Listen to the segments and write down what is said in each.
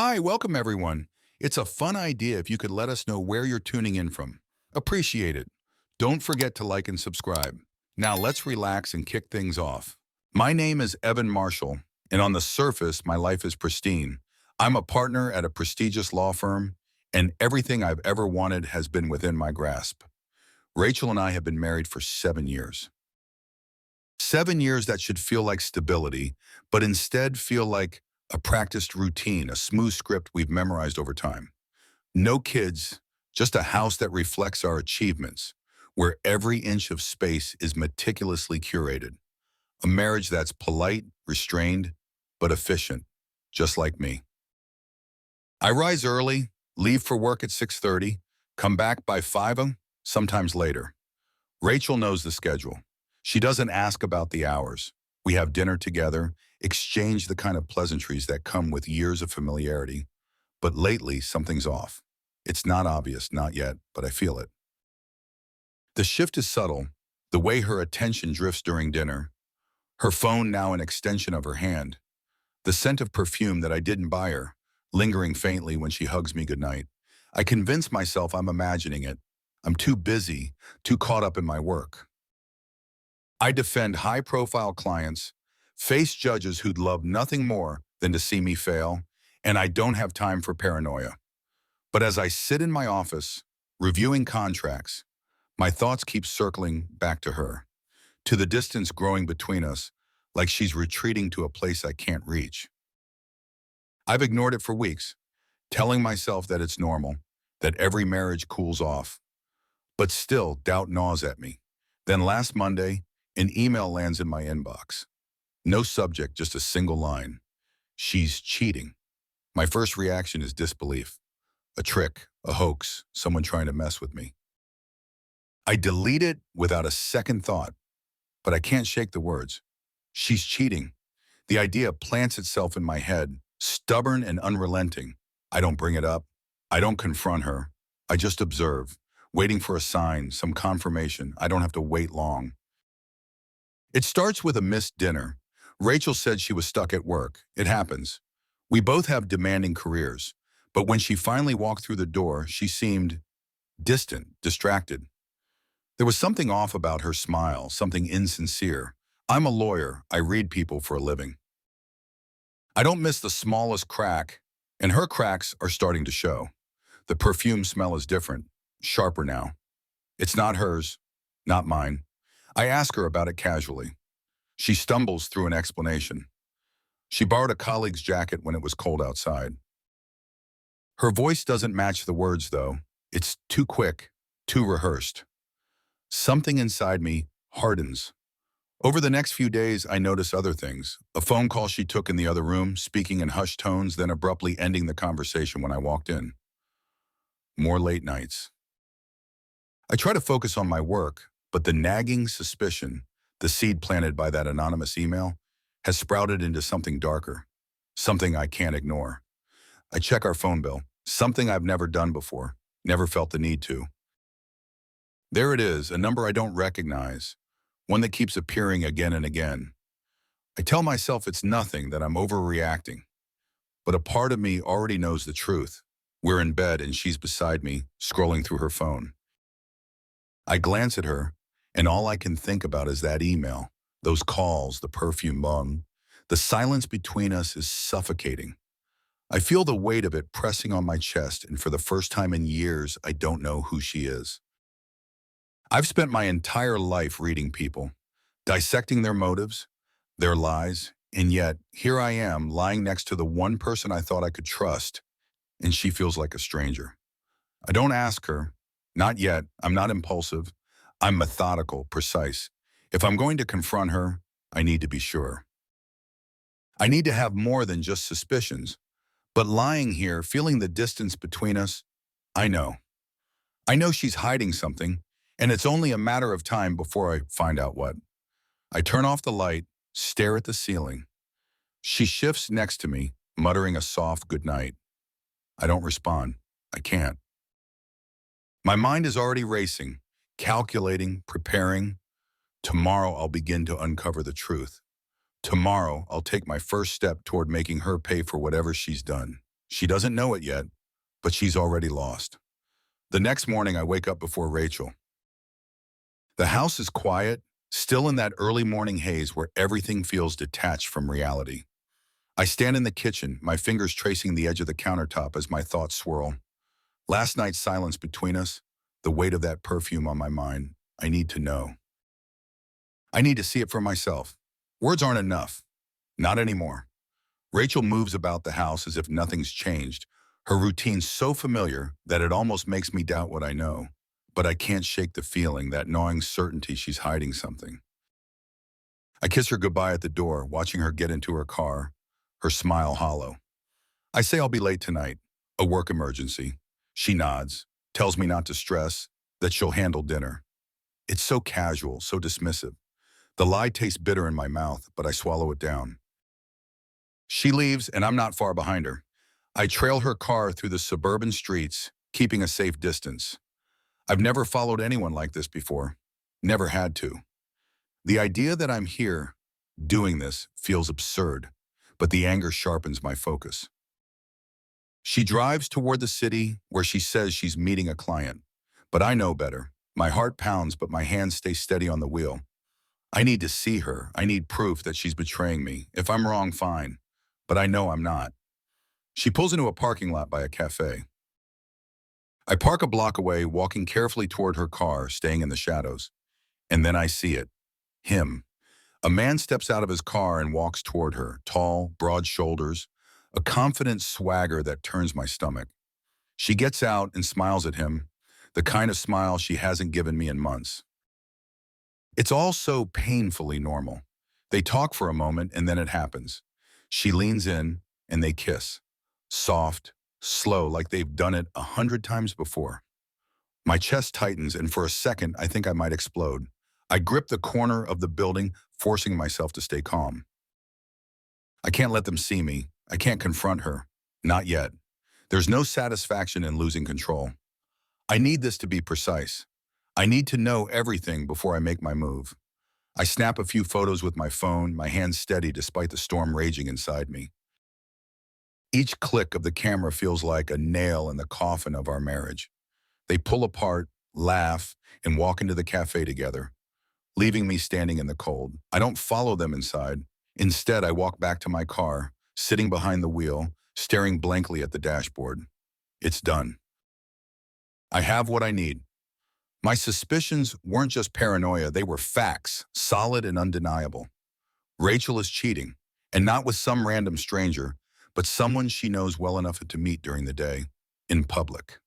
Hi, welcome everyone. It's a fun idea if you could let us know where you're tuning in from. Appreciate it. Don't forget to like and subscribe. Now let's relax and kick things off. My name is Evan Marshall, and on the surface, my life is pristine. I'm a partner at a prestigious law firm, and everything I've ever wanted has been within my grasp. Rachel and I have been married for 7 years. 7 years that should feel like stability, but instead feel like a practiced routine, a smooth script we've memorized over time. No kids, just a house that reflects our achievements, where every inch of space is meticulously curated. A marriage that's polite, restrained, but efficient, just like me. I rise early, leave for work at 6:30, come back by 5, sometimes later. Rachel knows the schedule. She doesn't ask about the hours. We have dinner together, exchange the kind of pleasantries that come with years of familiarity. But lately, something's off. It's not obvious, not yet, but I feel it. The shift is subtle. The way her attention drifts during dinner, her phone now an extension of her hand, the scent of perfume that I didn't buy her, lingering faintly when she hugs me goodnight. I convince myself I'm imagining it. I'm too busy, too caught up in my work. I defend high-profile clients, face judges who'd love nothing more than to see me fail, and I don't have time for paranoia. But as I sit in my office, reviewing contracts, my thoughts keep circling back to her, to the distance growing between us, like she's retreating to a place I can't reach. I've ignored it for weeks, telling myself that it's normal, that every marriage cools off. But still, doubt gnaws at me. Then last Monday, an email lands in my inbox. No subject, just a single line. She's cheating. My first reaction is disbelief. A trick, a hoax, someone trying to mess with me. I delete it without a second thought, but I can't shake the words. She's cheating. The idea plants itself in my head, stubborn and unrelenting. I don't bring it up. I don't confront her. I just observe, waiting for a sign, some confirmation. I don't have to wait long. It starts with a missed dinner. Rachel said she was stuck at work. It happens. We both have demanding careers. But when she finally walked through the door, she seemed distant, distracted. There was something off about her smile, something insincere. I'm a lawyer. I read people for a living. I don't miss the smallest crack, and her cracks are starting to show. The perfume smell is different, sharper now. It's not hers, not mine. I ask her about it casually. She stumbles through an explanation. She borrowed a colleague's jacket when it was cold outside. Her voice doesn't match the words, though. It's too quick, too rehearsed. Something inside me hardens. Over the next few days, I notice other things. A phone call she took in the other room, speaking in hushed tones, then abruptly ending the conversation when I walked in. More late nights. I try to focus on my work, but the nagging suspicion, the seed planted by that anonymous email, has sprouted into something darker, something I can't ignore. I check our phone bill, something I've never done before, never felt the need to. There it is, a number I don't recognize, one that keeps appearing again and again. I tell myself it's nothing, that I'm overreacting. But a part of me already knows the truth. We're in bed and she's beside me, scrolling through her phone. I glance at her, and all I can think about is that email, those calls, the perfume bung. The silence between us is suffocating. I feel the weight of it pressing on my chest, and for the first time in years, I don't know who she is. I've spent my entire life reading people, dissecting their motives, their lies, and yet here I am lying next to the one person I thought I could trust, and she feels like a stranger. I don't ask her, not yet. I'm not impulsive. I'm methodical, precise. If I'm going to confront her, I need to be sure. I need to have more than just suspicions. But lying here, feeling the distance between us, I know. I know she's hiding something, and it's only a matter of time before I find out what. I turn off the light, stare at the ceiling. She shifts next to me, muttering a soft goodnight. I don't respond. I can't. My mind is already racing, calculating, preparing. Tomorrow I'll begin to uncover the truth. Tomorrow I'll take my first step toward making her pay for whatever she's done. She doesn't know it yet, but she's already lost. The next morning, I wake up before Rachel. The house is quiet, still in that early morning haze where everything feels detached from reality. I stand in the kitchen, my fingers tracing the edge of the countertop as my thoughts swirl. Last night's silence between us, the weight of that perfume on my mind, I need to know. I need to see it for myself. Words aren't enough. Not anymore. Rachel moves about the house as if nothing's changed, her routine so familiar that it almost makes me doubt what I know. But I can't shake the feeling, that gnawing certainty she's hiding something. I kiss her goodbye at the door, watching her get into her car, her smile hollow. I say I'll be late tonight, a work emergency. She nods, tells me not to stress, that she'll handle dinner. It's so casual, so dismissive. The lie tastes bitter in my mouth, but I swallow it down. She leaves, and I'm not far behind her. I trail her car through the suburban streets, keeping a safe distance. I've never followed anyone like this before. Never had to. The idea that I'm here, doing this, feels absurd, but the anger sharpens my focus. She drives toward the city where she says she's meeting a client. But I know better. My heart pounds, but my hands stay steady on the wheel. I need to see her. I need proof that she's betraying me. If I'm wrong, fine. But I know I'm not. She pulls into a parking lot by a cafe. I park a block away, walking carefully toward her car, staying in the shadows. And then I see it. Him. A man steps out of his car and walks toward her, tall, broad shoulders, a confident swagger that turns my stomach. She gets out and smiles at him, the kind of smile she hasn't given me in months. It's all so painfully normal. They talk for a moment and then it happens. She leans in and they kiss. Soft, slow, like they've done it 100 times before. My chest tightens and for a second I think I might explode. I grip the corner of the building, forcing myself to stay calm. I can't let them see me. I can't confront her. Not yet. There's no satisfaction in losing control. I need this to be precise. I need to know everything before I make my move. I snap a few photos with my phone, my hands steady despite the storm raging inside me. Each click of the camera feels like a nail in the coffin of our marriage. They pull apart, laugh, and walk into the cafe together, leaving me standing in the cold. I don't follow them inside. Instead, I walk back to my car, sitting behind the wheel, staring blankly at the dashboard. It's done. I have what I need. My suspicions weren't just paranoia, they were facts, solid and undeniable. Rachel is cheating, and not with some random stranger, but someone she knows well enough to meet during the day, in public.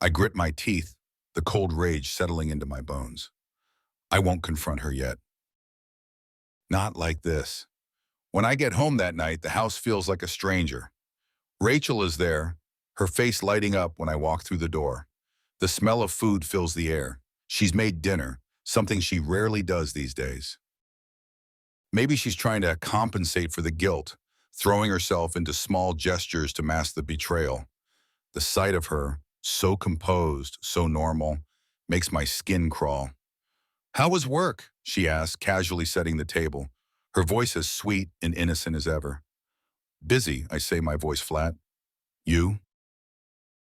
I grit my teeth, the cold rage settling into my bones. I won't confront her yet. Not like this. When I get home that night, the house feels like a stranger. Rachel is there, her face lighting up when I walk through the door. The smell of food fills the air. She's made dinner, something she rarely does these days. Maybe she's trying to compensate for the guilt, throwing herself into small gestures to mask the betrayal. The sight of her, so composed, so normal, makes my skin crawl. "How was work?" she asks, casually setting the table. Her voice as sweet and innocent as ever. "Busy," I say, my voice flat. "You?"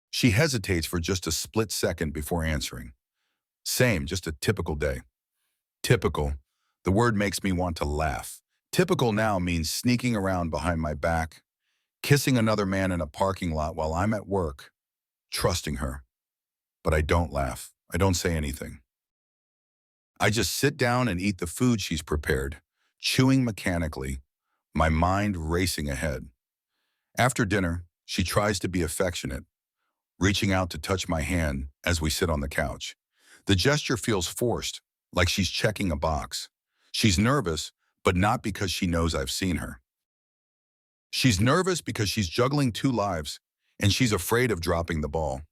She hesitates for just a split second before answering. "Same, just a typical day." Typical. The word makes me want to laugh. Typical now means sneaking around behind my back, kissing another man in a parking lot while I'm at work, trusting her. But I don't laugh. I don't say anything. I just sit down and eat the food she's prepared, chewing mechanically, my mind racing ahead. After dinner, she tries to be affectionate, reaching out to touch my hand as we sit on the couch. The gesture feels forced, like she's checking a box. She's nervous, but not because she knows I've seen her. She's nervous because she's juggling two lives, and she's afraid of dropping the ball.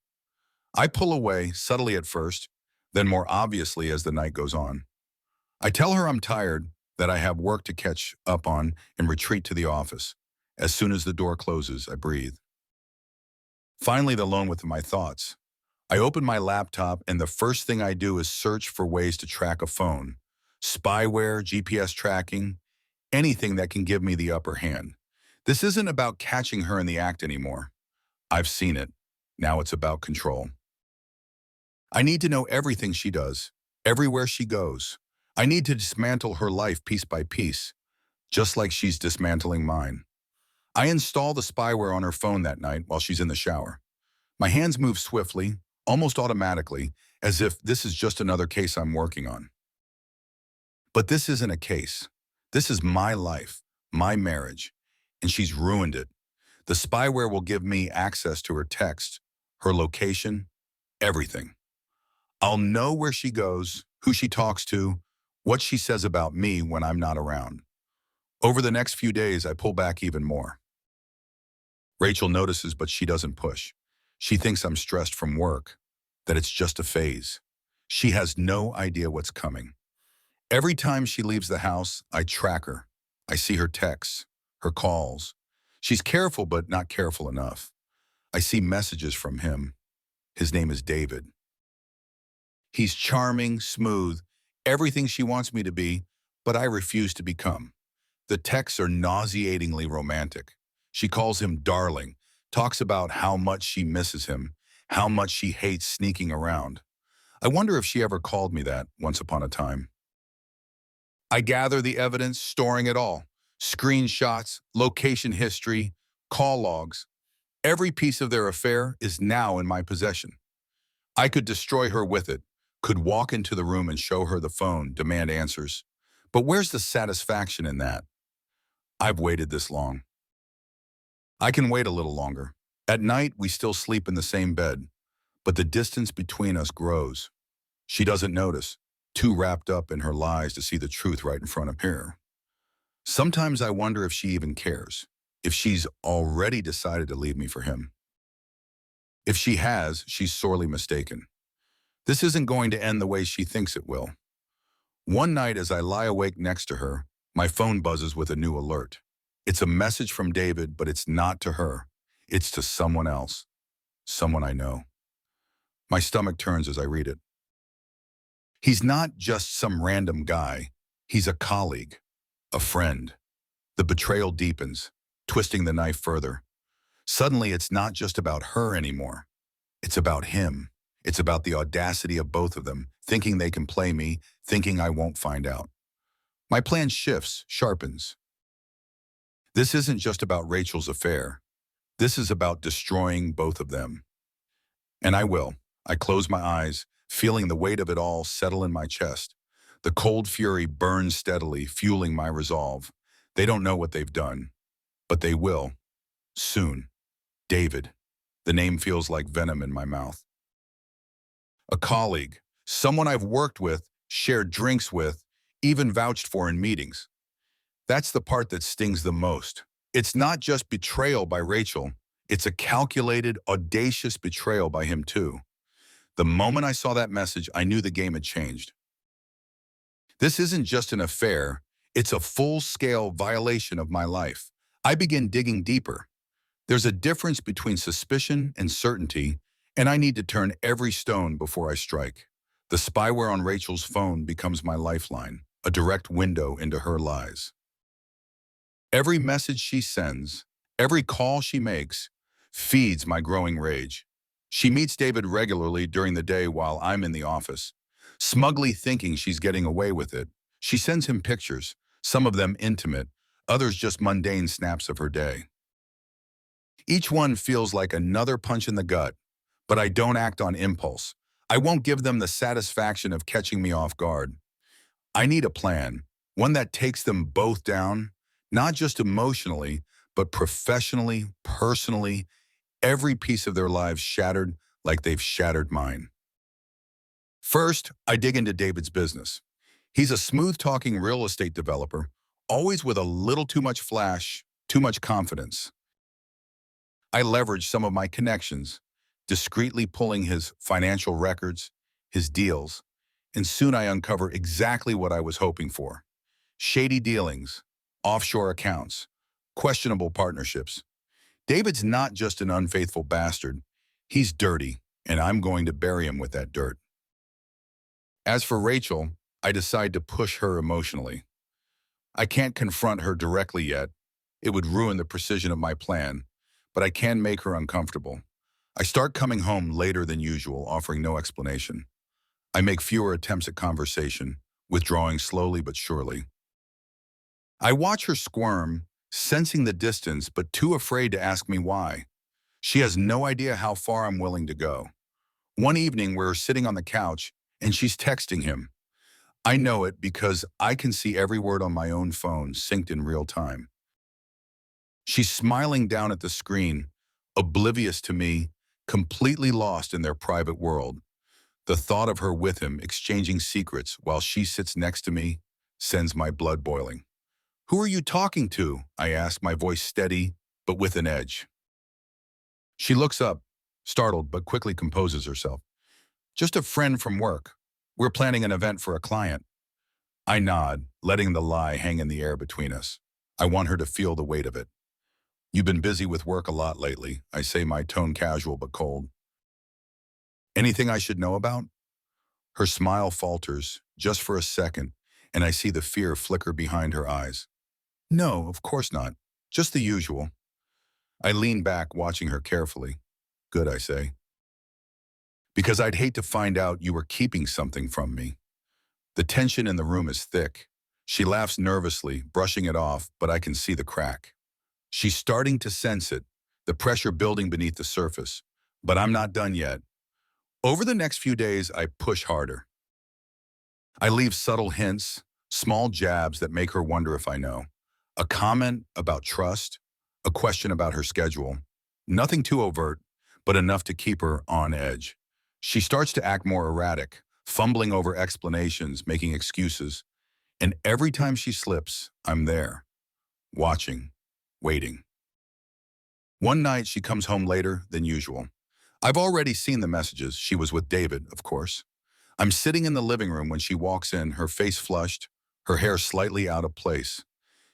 I pull away, subtly at first, then more obviously as the night goes on. I tell her I'm tired, that I have work to catch up on, and retreat to the office. As soon as the door closes, I breathe. Finally, alone with my thoughts. I open my laptop, and the first thing I do is search for ways to track a phone. Spyware, GPS tracking, anything that can give me the upper hand. This isn't about catching her in the act anymore. I've seen it. Now it's about control. I need to know everything she does, everywhere she goes. I need to dismantle her life piece by piece, just like she's dismantling mine. I install the spyware on her phone that night while she's in the shower. My hands move swiftly, almost automatically, as if this is just another case I'm working on. But this isn't a case. This is my life, my marriage, and she's ruined it. The spyware will give me access to her text, her location, everything. I'll know where she goes, who she talks to, what she says about me when I'm not around. Over the next few days, I pull back even more. Rachel notices, but she doesn't push. She thinks I'm stressed from work, that it's just a phase. She has no idea what's coming. Every time she leaves the house, I track her. I see her texts, her calls. She's careful, but not careful enough. I see messages from him. His name is David. He's charming, smooth, everything she wants me to be, but I refuse to become. The texts are nauseatingly romantic. She calls him darling, talks about how much she misses him, how much she hates sneaking around. I wonder if she ever called me that once upon a time. I gather the evidence, storing it all. Screenshots, location history, call logs. Every piece of their affair is now in my possession. I could destroy her with it, could walk into the room and show her the phone, demand answers. But where's the satisfaction in that? I've waited this long. I can wait a little longer. At night, we still sleep in the same bed, but the distance between us grows. She doesn't notice, too wrapped up in her lies to see the truth right in front of her. Sometimes I wonder if she even cares, if she's already decided to leave me for him. If she has, she's sorely mistaken. This isn't going to end the way she thinks it will. One night as I lie awake next to her, my phone buzzes with a new alert. It's a message from David, but it's not to her. It's to someone else, someone I know. My stomach turns as I read it. He's not just some random guy. He's a colleague, a friend. The betrayal deepens, twisting the knife further. Suddenly, it's not just about her anymore. It's about him. It's about the audacity of both of them, thinking they can play me, thinking I won't find out. My plan shifts, sharpens. This isn't just about Rachel's affair. This is about destroying both of them. And I will. I close my eyes, feeling the weight of it all settle in my chest. The cold fury burns steadily, fueling my resolve. They don't know what they've done, but they will. Soon. David. The name feels like venom in my mouth. A colleague, someone I've worked with, shared drinks with, even vouched for in meetings. That's the part that stings the most. It's not just betrayal by Rachel, it's a calculated, audacious betrayal by him too. The moment I saw that message, I knew the game had changed. This isn't just an affair, it's a full-scale violation of my life. I begin digging deeper. There's a difference between suspicion and certainty, and I need to turn every stone before I strike. The spyware on Rachel's phone becomes my lifeline, a direct window into her lies. Every message she sends, every call she makes, feeds my growing rage. She meets David regularly during the day while I'm in the office. Smugly thinking she's getting away with it, she sends him pictures, some of them intimate, others just mundane snaps of her day. Each one feels like another punch in the gut, but I don't act on impulse. I won't give them the satisfaction of catching me off guard. I need a plan, one that takes them both down, not just emotionally, but professionally, personally, every piece of their lives shattered like they've shattered mine. First, I dig into David's business. He's a smooth-talking real estate developer, always with a little too much flash, too much confidence. I leverage some of my connections, discreetly pulling his financial records, his deals, and soon I uncover exactly what I was hoping for. Shady dealings, offshore accounts, questionable partnerships. David's not just an unfaithful bastard. He's dirty, and I'm going to bury him with that dirt. As for Rachel, I decide to push her emotionally. I can't confront her directly yet. It would ruin the precision of my plan. but I can make her uncomfortable. I start coming home later than usual, offering no explanation. I make fewer attempts at conversation, withdrawing slowly but surely. I watch her squirm, sensing the distance but too afraid to ask me why. She has no idea how far I'm willing to go. One evening, we're sitting on the couch, and she's texting him. I know it because I can see every word on my own phone synced in real time. She's smiling down at the screen, oblivious to me, completely lost in their private world. The thought of her with him, exchanging secrets while she sits next to me, sends my blood boiling. "Who are you talking to?" I ask, my voice steady, but with an edge. She looks up, startled, but quickly composes herself. "Just a friend from work. We're planning an event for a client." I nod, letting the lie hang in the air between us. I want her to feel the weight of it. "You've been busy with work a lot lately," I say, my tone casual but cold. "Anything I should know about?" Her smile falters, just for a second, and I see the fear flicker behind her eyes. "No, of course not. Just the usual." I lean back, watching her carefully. "Good," I say. "Because I'd hate to find out you were keeping something from me." The tension in the room is thick. She laughs nervously, brushing it off, but I can see the crack. She's starting to sense it, the pressure building beneath the surface. But I'm not done yet. Over the next few days, I push harder. I leave subtle hints, small jabs that make her wonder if I know. A comment about trust, a question about her schedule. Nothing too overt, but enough to keep her on edge. She starts to act more erratic, fumbling over explanations, making excuses. And every time she slips, I'm there, watching, waiting. One night, she comes home later than usual. I've already seen the messages. She was with David, of course. I'm sitting in the living room when she walks in, her face flushed, her hair slightly out of place.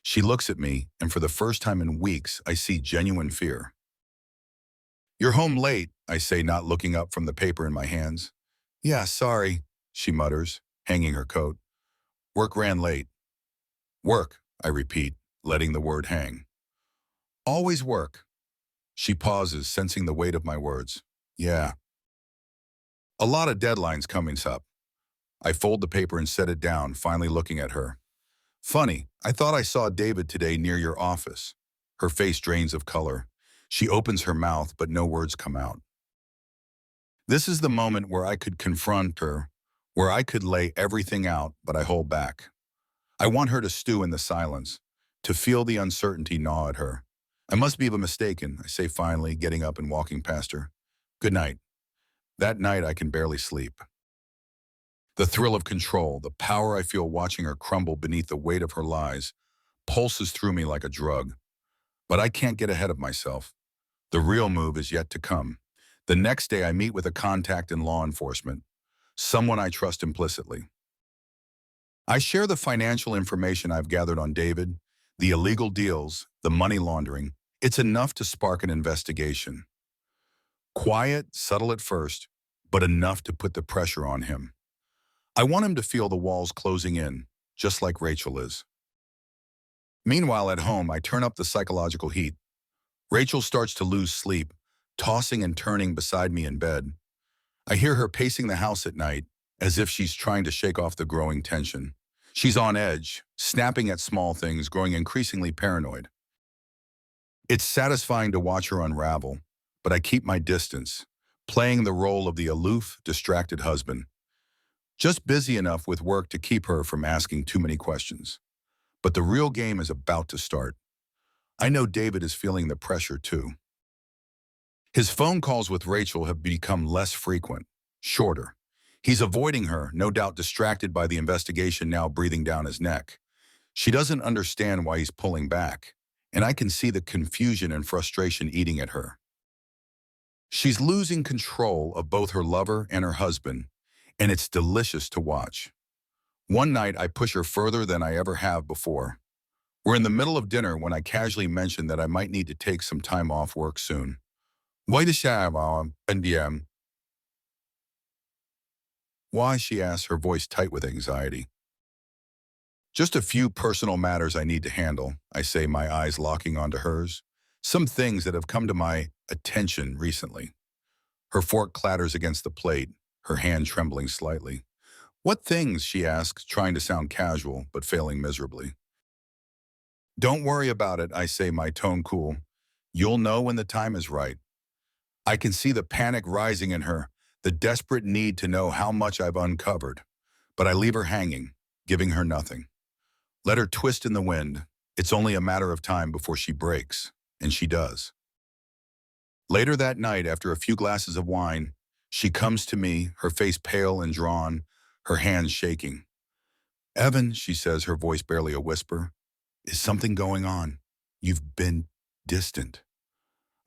She looks at me, and for the first time in weeks, I see genuine fear. "You're home late," I say, not looking up from the paper in my hands. "Yeah, sorry," she mutters, hanging her coat. "Work ran late." "Work," I repeat, letting the word hang. "Always work." She pauses, sensing the weight of my words. "Yeah." "A lot of deadlines coming up." I fold the paper and set it down, finally looking at her. "Funny, I thought I saw David today near your office." Her face drains of color. She opens her mouth, but no words come out. This is the moment where I could confront her, where I could lay everything out, but I hold back. I want her to stew in the silence, to feel the uncertainty gnaw at her. "I must be mistaken," I say finally, getting up and walking past her. "Good night." That night, I can barely sleep. The thrill of control, the power I feel watching her crumble beneath the weight of her lies, pulses through me like a drug. But I can't get ahead of myself. The real move is yet to come. The next day, I meet with a contact in law enforcement, someone I trust implicitly. I share the financial information I've gathered on David, the illegal deals, the money laundering. It's enough to spark an investigation. Quiet, subtle at first, but enough to put the pressure on him. I want him to feel the walls closing in, just like Rachel is. Meanwhile, at home, I turn up the psychological heat. Rachel starts to lose sleep, tossing and turning beside me in bed. I hear her pacing the house at night, as if she's trying to shake off the growing tension. She's on edge, snapping at small things, growing increasingly paranoid. It's satisfying to watch her unravel, but I keep my distance, playing the role of the aloof, distracted husband, just busy enough with work to keep her from asking too many questions. But the real game is about to start. I know David is feeling the pressure too. His phone calls with Rachel have become less frequent, shorter. He's avoiding her, no doubt distracted by the investigation now breathing down his neck. She doesn't understand why he's pulling back, and I can see the confusion and frustration eating at her. She's losing control of both her lover and her husband, and it's delicious to watch. One night, I push her further than I ever have before. We're in the middle of dinner when I casually mention that I might need to take some time off work soon. "Why does she have NDM?" "Why?" she asks, her voice tight with anxiety. "Just a few personal matters I need to handle," I say, my eyes locking onto hers. Some things that have come to my attention recently. Her fork clatters against the plate, her hand trembling slightly. What things, she asks, trying to sound casual, but failing miserably. Don't worry about it, I say, my tone cool. You'll know when the time is right. I can see the panic rising in her, the desperate need to know how much I've uncovered. But I leave her hanging, giving her nothing. Let her twist in the wind. It's only a matter of time before she breaks, and she does. Later that night, after a few glasses of wine, she comes to me, her face pale and drawn, her hands shaking. Evan, she says, her voice barely a whisper, is something going on? You've been distant.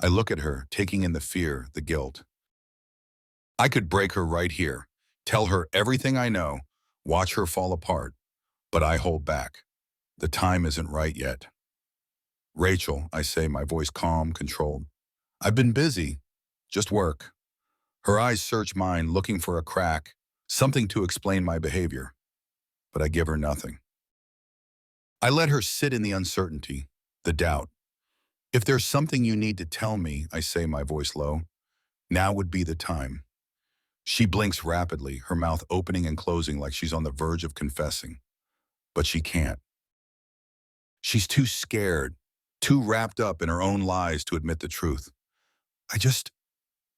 I look at her, taking in the fear, the guilt. I could break her right here, tell her everything I know, watch her fall apart, but I hold back. The time isn't right yet. Rachel, I say, my voice calm, controlled. I've been busy. Just work. Her eyes search mine, looking for a crack, something to explain my behavior. But I give her nothing. I let her sit in the uncertainty, the doubt. If there's something you need to tell me, I say, my voice low, now would be the time. She blinks rapidly, her mouth opening and closing like she's on the verge of confessing. But she can't. She's too scared, too wrapped up in her own lies to admit the truth.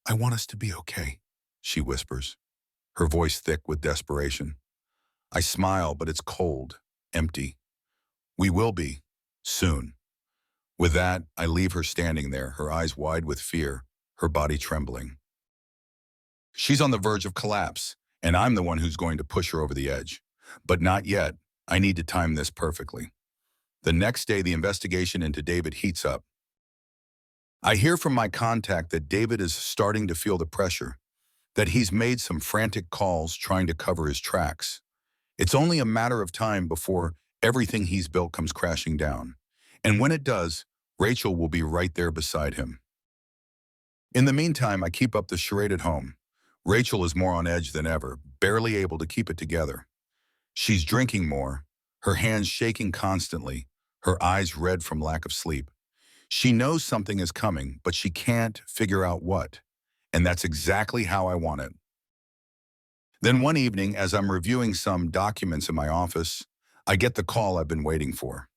I want us to be okay, she whispers, her voice thick with desperation. I smile, but it's cold, empty. We will be, soon. With that, I leave her standing there, her eyes wide with fear, her body trembling. She's on the verge of collapse, and I'm the one who's going to push her over the edge. But not yet. I need to time this perfectly. The next day, the investigation into David heats up. I hear from my contact that David is starting to feel the pressure, that he's made some frantic calls trying to cover his tracks. It's only a matter of time before everything he's built comes crashing down. And when it does, Rachel will be right there beside him. In the meantime, I keep up the charade at home. Rachel is more on edge than ever, barely able to keep it together. She's drinking more, her hands shaking constantly, her eyes red from lack of sleep. She knows something is coming, but she can't figure out what. And that's exactly how I want it. Then one evening, as I'm reviewing some documents in my office, I get the call I've been waiting for.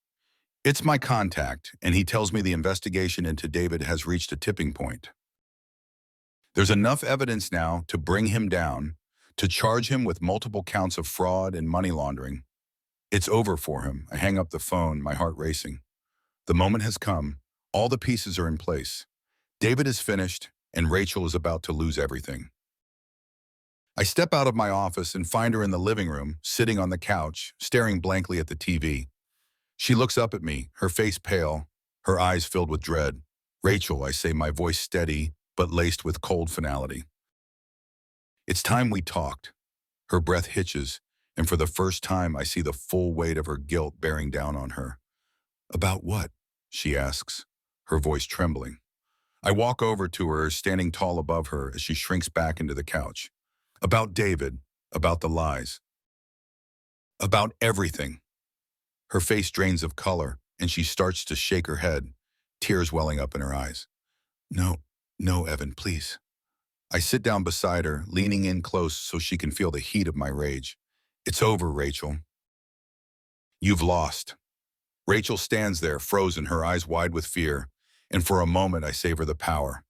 It's my contact, and he tells me the investigation into David has reached a tipping point. There's enough evidence now to bring him down, to charge him with multiple counts of fraud and money laundering. It's over for him. I hang up the phone, my heart racing. The moment has come. All the pieces are in place. David is finished, and Rachel is about to lose everything. I step out of my office and find her in the living room, sitting on the couch, staring blankly at the TV. She looks up at me, her face pale, her eyes filled with dread. Rachel, I say, my voice steady, but laced with cold finality. It's time we talked. Her breath hitches, and for the first time I see the full weight of her guilt bearing down on her. About what? She asks, her voice trembling. I walk over to her, standing tall above her as she shrinks back into the couch. About David, about the lies. About everything. Her face drains of color, and she starts to shake her head, tears welling up in her eyes. No, Evan, please. I sit down beside her, leaning in close so she can feel the heat of my rage. It's over, Rachel. You've lost. Rachel stands there, frozen, her eyes wide with fear, and for a moment I savor the power.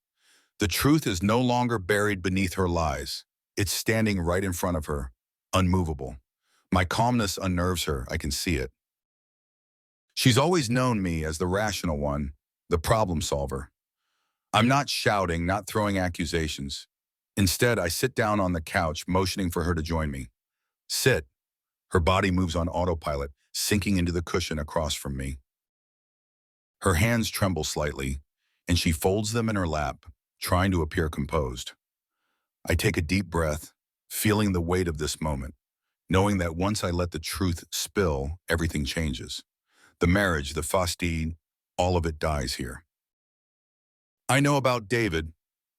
The truth is no longer buried beneath her lies. It's standing right in front of her, unmovable. My calmness unnerves her, I can see it. She's always known me as the rational one, the problem solver. I'm not shouting, not throwing accusations. Instead, I sit down on the couch, motioning for her to join me. Sit. Her body moves on autopilot, sinking into the cushion across from me. Her hands tremble slightly, and she folds them in her lap, trying to appear composed. I take a deep breath, feeling the weight of this moment, knowing that once I let the truth spill, everything changes. The marriage, the fastid, all of it dies here. I know about David.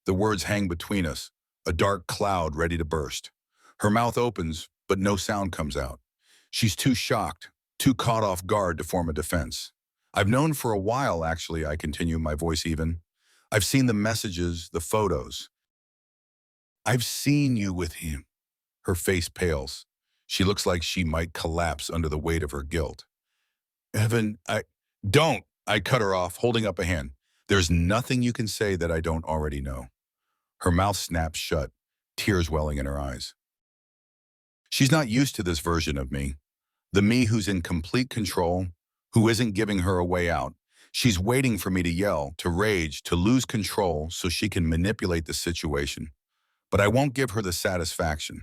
The words hang between us, a dark cloud ready to burst. Her mouth opens, but no sound comes out. She's too shocked, too caught off guard to form a defense. I've known for a while, actually, I continue, my voice even. I've seen the messages, the photos. I've seen you with him. Her face pales. She looks like she might collapse under the weight of her guilt. Evan, don't. I cut her off, holding up a hand. There's nothing you can say that I don't already know. Her mouth snaps shut, tears welling in her eyes. She's not used to this version of me, the me who's in complete control, who isn't giving her a way out. She's waiting for me to yell, to rage, to lose control so she can manipulate the situation. But I won't give her the satisfaction.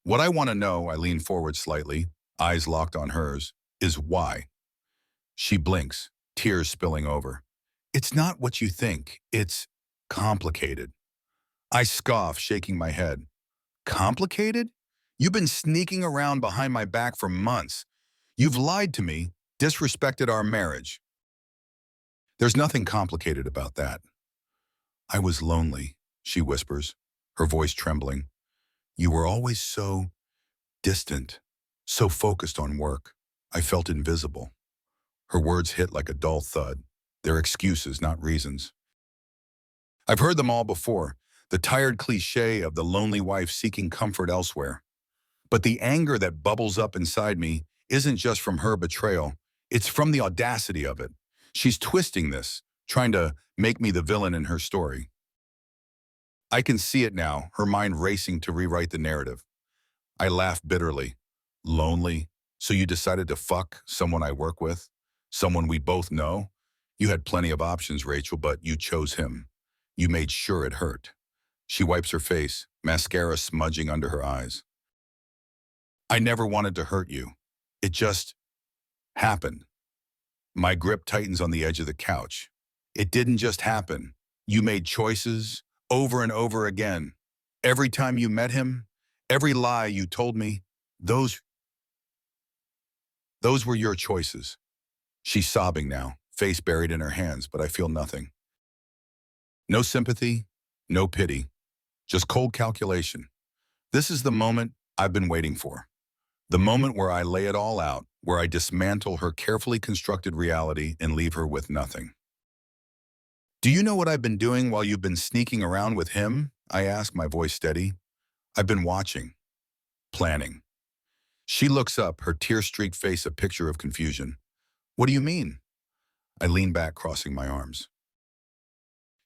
What I want to know, I lean forward slightly, eyes locked on hers, is why. She blinks, tears spilling over. It's not what you think. It's complicated. I scoff, shaking my head. Complicated? You've been sneaking around behind my back for months. You've lied to me, disrespected our marriage. There's nothing complicated about that. I was lonely, she whispers, her voice trembling. You were always so distant, so focused on work. I felt invisible. Her words hit like a dull thud. They're excuses, not reasons. I've heard them all before, the tired cliche of the lonely wife seeking comfort elsewhere. But the anger that bubbles up inside me isn't just from her betrayal, it's from the audacity of it. She's twisting this, trying to make me the villain in her story. I can see it now, her mind racing to rewrite the narrative. I laugh bitterly. Lonely? So you decided to fuck someone I work with? Someone we both know? You had plenty of options, Rachel, but you chose him. You made sure it hurt. She wipes her face, mascara smudging under her eyes. I never wanted to hurt you. It just happened. My grip tightens on the edge of the couch. It didn't just happen. You made choices over and over again. Every time you met him, every lie you told me, those were your choices. She's sobbing now, face buried in her hands, but I feel nothing. No sympathy, no pity, just cold calculation. This is the moment I've been waiting for. The moment where I lay it all out, where I dismantle her carefully constructed reality and leave her with nothing. Do you know what I've been doing while you've been sneaking around with him? I ask, my voice steady. I've been watching, planning. She looks up, her tear-streaked face a picture of confusion. What do you mean? I lean back, crossing my arms.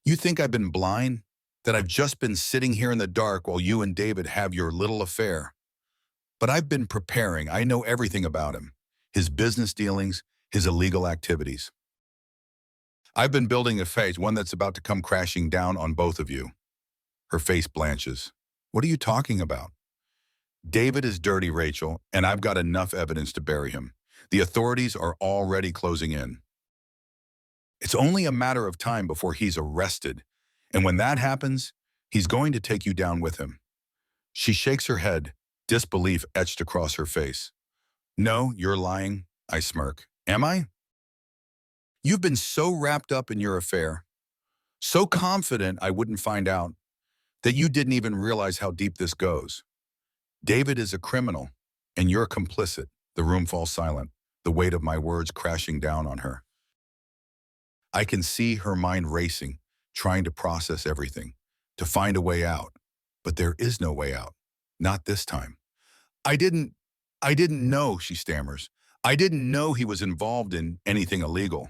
You think I've been blind? That I've just been sitting here in the dark while you and David have your little affair? But I've been preparing. I know everything about him. His business dealings, his illegal activities. I've been building a fate, one that's about to come crashing down on both of you. Her face blanches. What are you talking about? David is dirty, Rachel, and I've got enough evidence to bury him. The authorities are already closing in. It's only a matter of time before he's arrested. And when that happens, he's going to take you down with him. She shakes her head, disbelief etched across her face. No, you're lying, I smirk. Am I? You've been so wrapped up in your affair, so confident I wouldn't find out, that you didn't even realize how deep this goes. David is a criminal, and you're complicit. The room falls silent, the weight of my words crashing down on her. I can see her mind racing, trying to process everything, to find a way out. But there is no way out. Not this time. I didn't know, she stammers. I didn't know he was involved in anything illegal.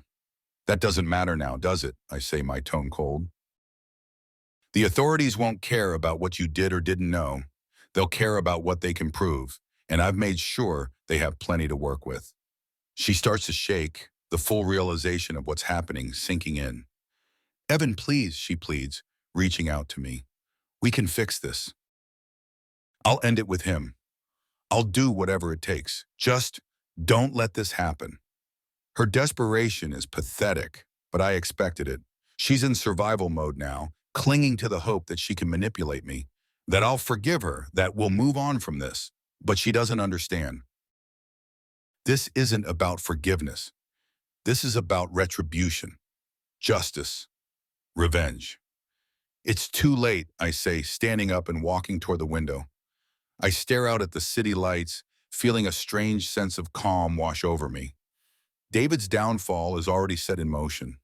That doesn't matter now, does it? I say, my tone cold. The authorities won't care about what you did or didn't know. They'll care about what they can prove, and I've made sure they have plenty to work with. She starts to shake, the full realization of what's happening sinking in. Evan, please, she pleads, reaching out to me. We can fix this. I'll end it with him. I'll do whatever it takes. Just don't let this happen. Her desperation is pathetic, but I expected it. She's in survival mode now, clinging to the hope that she can manipulate me, that I'll forgive her, that we'll move on from this. But she doesn't understand. This isn't about forgiveness. This is about retribution, justice, revenge. It's too late, I say, standing up and walking toward the window. I stare out at the city lights, feeling a strange sense of calm wash over me. David's downfall is already set in motion.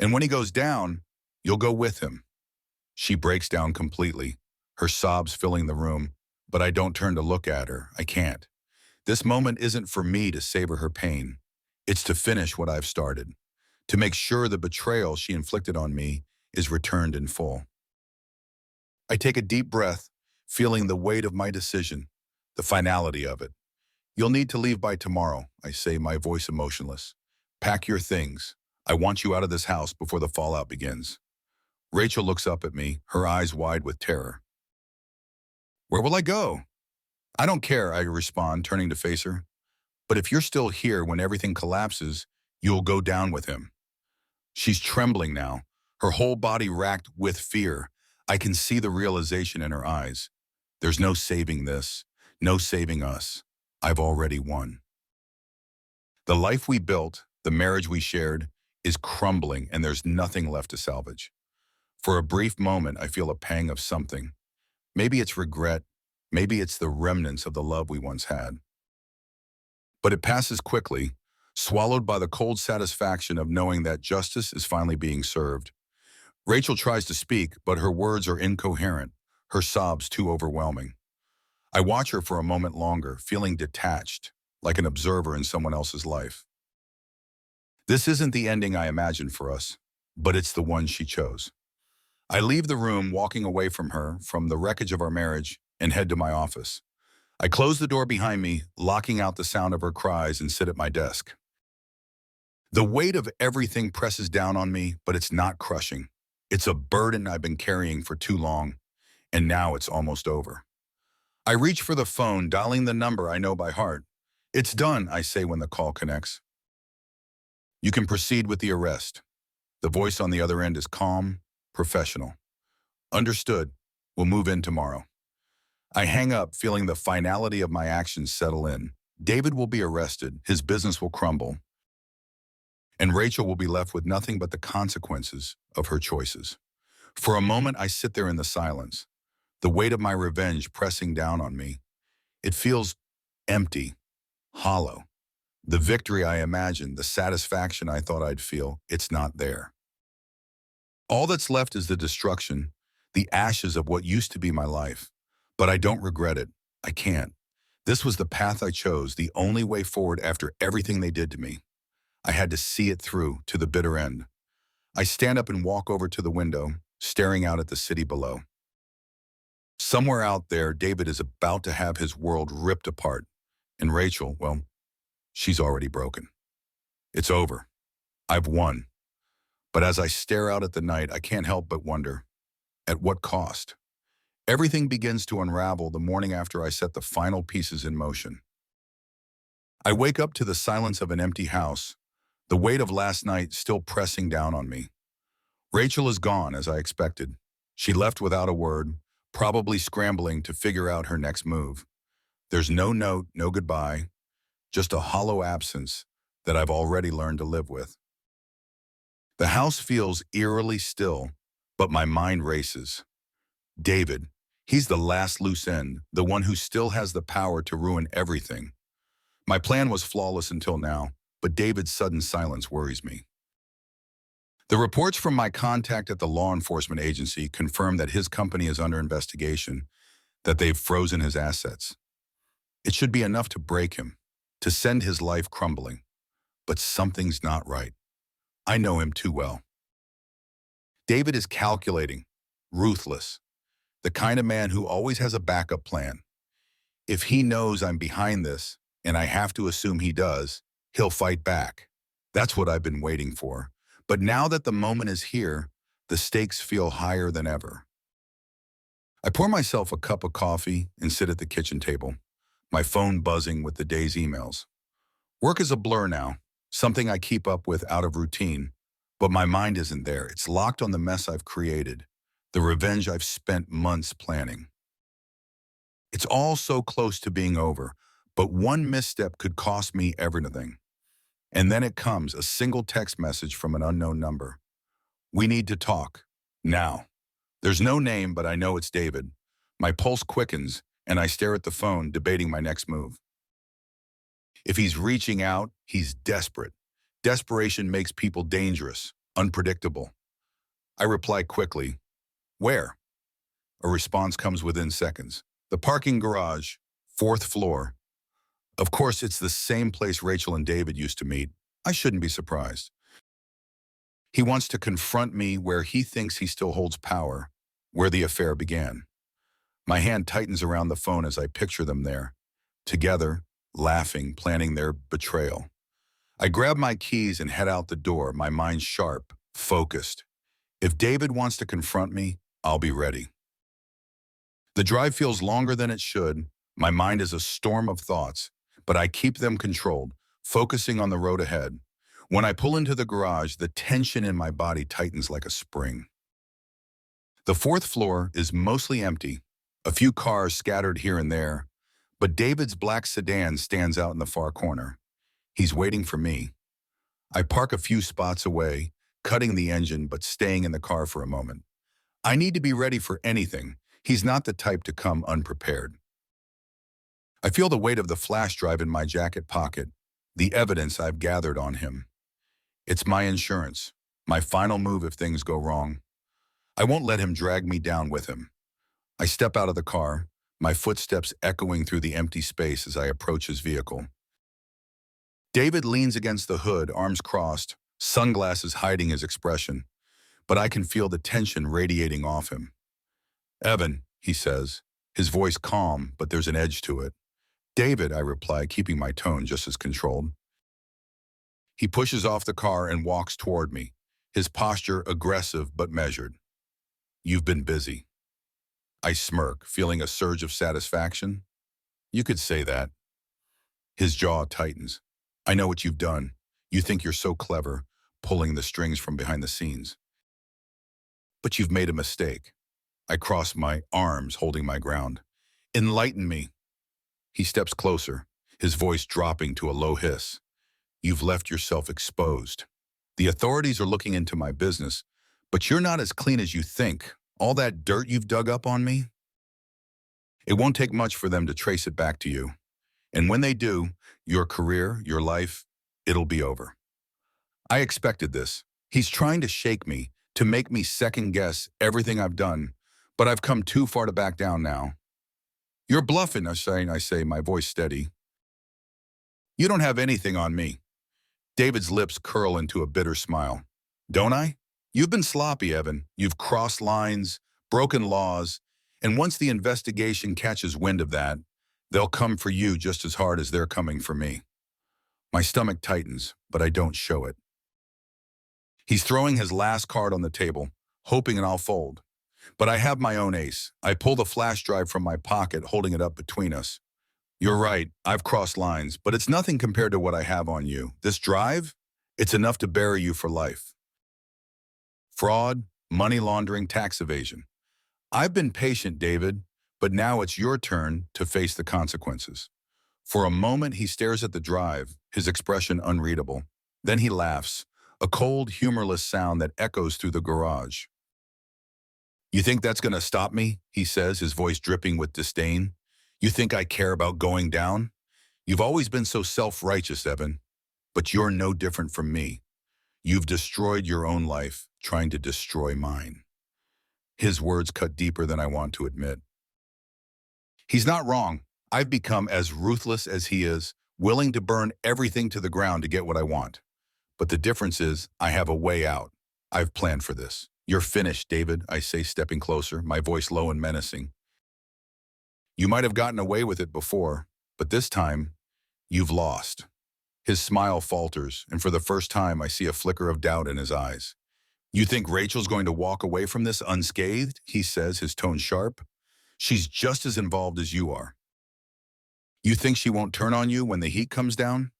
And when he goes down, you'll go with him. She breaks down completely, her sobs filling the room, but I don't turn to look at her. I can't. This moment isn't for me to savor her pain. It's to finish what I've started, to make sure the betrayal she inflicted on me is returned in full. I take a deep breath, feeling the weight of my decision, the finality of it. You'll need to leave by tomorrow, I say, my voice emotionless. Pack your things. I want you out of this house before the fallout begins. Rachel looks up at me, her eyes wide with terror. Where will I go? I don't care, I respond, turning to face her. But if you're still here when everything collapses, you'll go down with him. She's trembling now, her whole body racked with fear. I can see the realization in her eyes. There's no saving this, no saving us. I've already won. The life we built, the marriage we shared, is crumbling and there's nothing left to salvage. For a brief moment, I feel a pang of something. Maybe it's regret, maybe it's the remnants of the love we once had. But it passes quickly, swallowed by the cold satisfaction of knowing that justice is finally being served. Rachel tries to speak, but her words are incoherent, her sobs too overwhelming. I watch her for a moment longer, feeling detached, like an observer in someone else's life. This isn't the ending I imagined for us, but it's the one she chose. I leave the room, walking away from her, from the wreckage of our marriage, and head to my office. I close the door behind me, locking out the sound of her cries, and sit at my desk. The weight of everything presses down on me, but it's not crushing. It's a burden I've been carrying for too long, and now it's almost over. I reach for the phone, dialing the number I know by heart. It's done, I say when the call connects. You can proceed with the arrest. The voice on the other end is calm, professional. Understood. We'll move in tomorrow. I hang up, feeling the finality of my actions settle in. David will be arrested, his business will crumble, and Rachel will be left with nothing but the consequences of her choices. For a moment, I sit there in the silence, the weight of my revenge pressing down on me. It feels empty, hollow. The victory I imagined, the satisfaction I thought I'd feel, it's not there. All that's left is the destruction, the ashes of what used to be my life. But I don't regret it. I can't. This was the path I chose, the only way forward after everything they did to me. I had to see it through to the bitter end. I stand up and walk over to the window, staring out at the city below. Somewhere out there, David is about to have his world ripped apart. And Rachel, well, she's already broken. It's over. I've won. But as I stare out at the night, I can't help but wonder, at what cost? Everything begins to unravel the morning after I set the final pieces in motion. I wake up to the silence of an empty house, the weight of last night still pressing down on me. Rachel is gone, as I expected. She left without a word, probably scrambling to figure out her next move. There's no note, no goodbye, just a hollow absence that I've already learned to live with. The house feels eerily still, but my mind races. David, he's the last loose end, the one who still has the power to ruin everything. My plan was flawless until now, but David's sudden silence worries me. The reports from my contact at the law enforcement agency confirm that his company is under investigation, that they've frozen his assets. It should be enough to break him, to send his life crumbling. But something's not right. I know him too well. David is calculating, ruthless, the kind of man who always has a backup plan. If he knows I'm behind this, and I have to assume he does, he'll fight back. That's what I've been waiting for. But now that the moment is here, the stakes feel higher than ever. I pour myself a cup of coffee and sit at the kitchen table, my phone buzzing with the day's emails. Work is a blur now, something I keep up with out of routine, but my mind isn't there. It's locked on the mess I've created, the revenge I've spent months planning. It's all so close to being over, but one misstep could cost me everything. And then it comes, a single text message from an unknown number. We need to talk. Now. There's no name, but I know it's David. My pulse quickens, and I stare at the phone, debating my next move. If he's reaching out, he's desperate. Desperation makes people dangerous, unpredictable. I reply quickly, "Where?" A response comes within seconds. "The parking garage, fourth floor." Of course, it's the same place Rachel and David used to meet. I shouldn't be surprised. He wants to confront me where he thinks he still holds power, where the affair began. My hand tightens around the phone as I picture them there, together, laughing, planning their betrayal. I grab my keys and head out the door, my mind sharp, focused. If David wants to confront me, I'll be ready. The drive feels longer than it should. My mind is a storm of thoughts, but I keep them controlled, focusing on the road ahead. When I pull into the garage, the tension in my body tightens like a spring. The fourth floor is mostly empty, a few cars scattered here and there, but David's black sedan stands out in the far corner. He's waiting for me. I park a few spots away, cutting the engine but staying in the car for a moment. I need to be ready for anything. He's not the type to come unprepared. I feel the weight of the flash drive in my jacket pocket, the evidence I've gathered on him. It's my insurance, my final move if things go wrong. I won't let him drag me down with him. I step out of the car, my footsteps echoing through the empty space as I approach his vehicle. David leans against the hood, arms crossed, sunglasses hiding his expression, but I can feel the tension radiating off him. "Evan," he says, his voice calm, but there's an edge to it. "David," I reply, keeping my tone just as controlled. He pushes off the car and walks toward me, his posture aggressive but measured. "You've been busy." I smirk, feeling a surge of satisfaction. "You could say that." His jaw tightens. "I know what you've done. You think you're so clever, pulling the strings from behind the scenes. But you've made a mistake." I cross my arms, holding my ground. "Enlighten me." He steps closer, his voice dropping to a low hiss. "You've left yourself exposed. The authorities are looking into my business, but you're not as clean as you think. All that dirt you've dug up on me? It won't take much for them to trace it back to you. And when they do, your career, your life, it'll be over." I expected this. He's trying to shake me, to make me second-guess everything I've done, but I've come too far to back down now. "You're bluffing," I say, my voice steady. "You don't have anything on me." David's lips curl into a bitter smile. "Don't I? You've been sloppy, Evan. You've crossed lines, broken laws, and once the investigation catches wind of that, they'll come for you just as hard as they're coming for me." My stomach tightens, but I don't show it. He's throwing his last card on the table, hoping I'll fold. But I have my own ace. I pull the flash drive from my pocket, holding it up between us. "You're right, I've crossed lines, but it's nothing compared to what I have on you. This drive? It's enough to bury you for life. Fraud, money laundering, tax evasion. I've been patient, David, but now it's your turn to face the consequences." For a moment, he stares at the drive, his expression unreadable. Then he laughs, a cold, humorless sound that echoes through the garage. "You think that's going to stop me?" he says, his voice dripping with disdain. "You think I care about going down? You've always been so self-righteous, Evan, but you're no different from me. You've destroyed your own life, trying to destroy mine." His words cut deeper than I want to admit. He's not wrong. I've become as ruthless as he is, willing to burn everything to the ground to get what I want. But the difference is, I have a way out. I've planned for this. "You're finished, David," I say, stepping closer, my voice low and menacing. "You might have gotten away with it before, but this time, you've lost." His smile falters, and for the first time I see a flicker of doubt in his eyes. "You think Rachel's going to walk away from this unscathed?" he says, his tone sharp. "She's just as involved as you are. You think she won't turn on you when the heat comes down?"